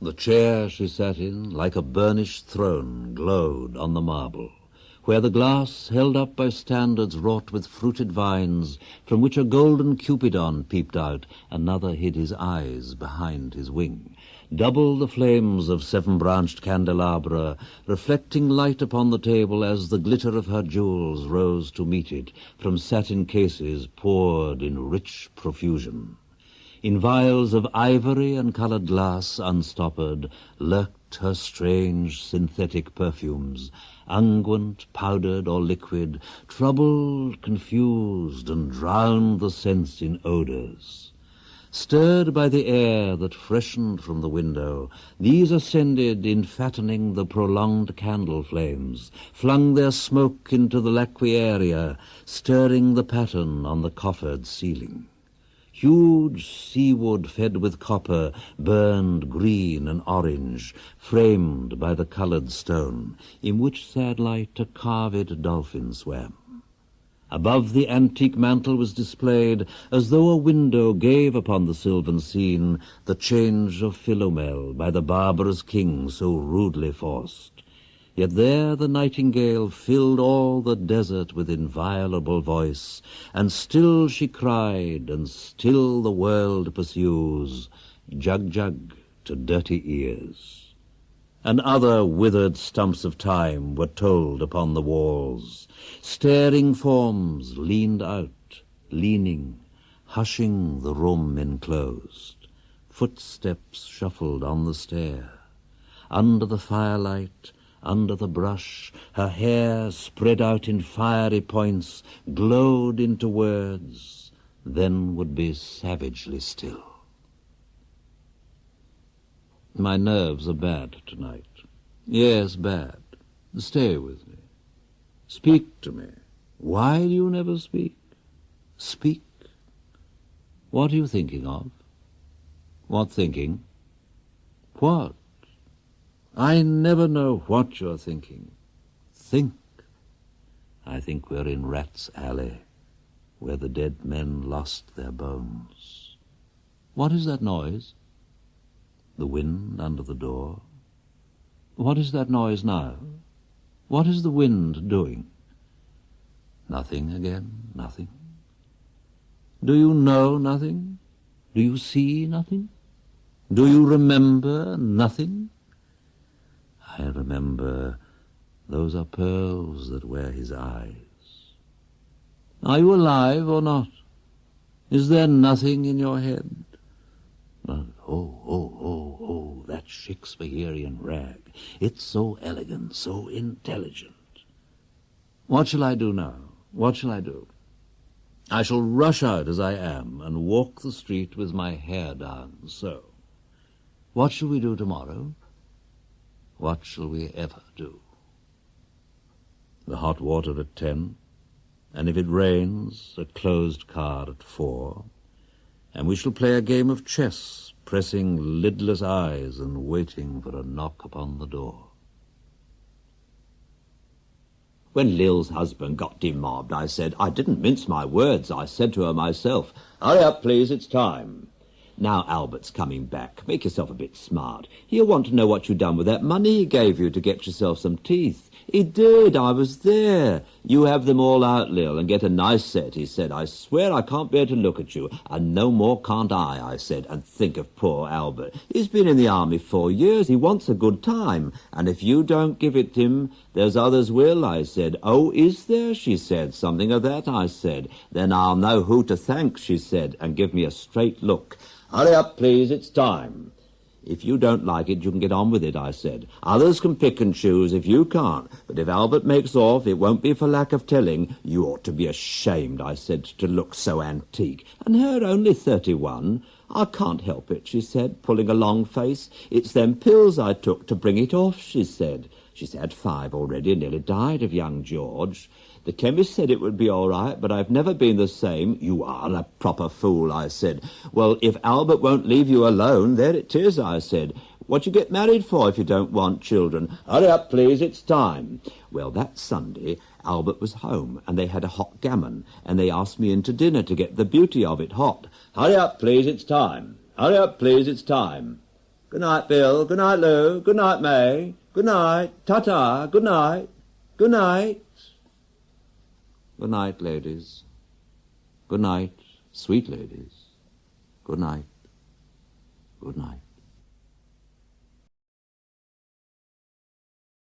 The chair she sat in, like a burnished throne, glowed on the marble, where the glass, held up by standards wrought with fruited vines, from which a golden Cupidon peeped out, another hid his eyes behind his wing. Double the flames of seven-branched candelabra, reflecting light upon the table as the glitter of her jewels rose to meet it, from satin cases poured in rich profusion. In vials of ivory and coloured glass, unstoppered, lurked her strange synthetic perfumes, unguent, powdered or liquid, troubled, confused, and drowned the sense in odours. Stirred by the air that freshened from the window, these ascended in fattening the prolonged candle flames, flung their smoke into the laquearia, stirring the pattern on the coffered ceiling. Huge seawood fed with copper burned green and orange, framed by the coloured stone, in which sad light a carved dolphin swam. Above the antique mantle was displayed, as though a window gave upon the sylvan scene, the change of Philomel by the barbarous king so rudely forced. Yet there the nightingale filled all the desert with inviolable voice, and still she cried, and still the world pursues, jug jug to dirty ears. And other withered stumps of time were told upon the walls. Staring forms leaned out, leaning, hushing the room enclosed. Footsteps shuffled on the stair. Under the firelight, under the brush, her hair, spread out in fiery points, glowed into words, then would be savagely still. My nerves are bad tonight. Yes, bad. Stay with me. Speak to me. Why do you never speak? Speak. What are you thinking of? What thinking? What? I never know what you're thinking. Think. I think we're in Rat's Alley, where the dead men lost their bones. What is that noise? The wind under the door. What is that noise now? What is the wind doing? Nothing again, nothing. Do you know nothing? Do you see nothing? Do you remember nothing? I remember those are pearls that wear his eyes. Are you alive or not? Is there nothing in your head? Oh, that Shakespearean rag. It's so elegant, so intelligent. What shall I do now? What shall I do? I shall rush out as I am and walk the street with my hair down, so. What shall we do tomorrow? What shall we ever do? The hot water at 10, and if it rains, a closed car at 4, and we shall play a game of chess, pressing lidless eyes and waiting for a knock upon the door. When Lil's husband got demobbed, I said, I didn't mince my words. I said to her myself, hurry up, please, it's time. Now Albert's coming back. Make yourself a bit smart. He'll want to know what you done with that money he gave you to get yourself some teeth. He did. I was there. You have them all out, Lil, and get a nice set, he said. I swear I can't bear to look at you. And no more can't I said. And think of poor Albert. He's been in the army 4 years. He wants a good time. And if you don't give it him, there's others will, I said. Oh, is there? She said. Something of that, I said. Then I'll know who to thank, she said, and give me a straight look. Hurry up, please, it's time. If you don't like it, you can get on with it, I said. Others can pick and choose if you can't. But if Albert makes off, it won't be for lack of telling. You ought to be ashamed, I said, to look so antique. And her only 31. I can't help it, she said, pulling a long face. It's them pills I took to bring it off, she said. She's had 5 already and nearly died of young George. The chemist said it would be all right, but I've never been the same. You are a proper fool, I said. Well, if Albert won't leave you alone, there it is, I said. What you get married for if you don't want children? Hurry up, please, it's time. Well, that Sunday, Albert was home, and they had a hot gammon, and they asked me in to dinner to get the beauty of it hot. Hurry up, please, it's time. Hurry up, please, it's time. Good night, Bill. Good night, Lou. Good night, May. Good night. Ta-ta. Good night. Good night. Good night, ladies. Good night, sweet ladies. Good night. Good night.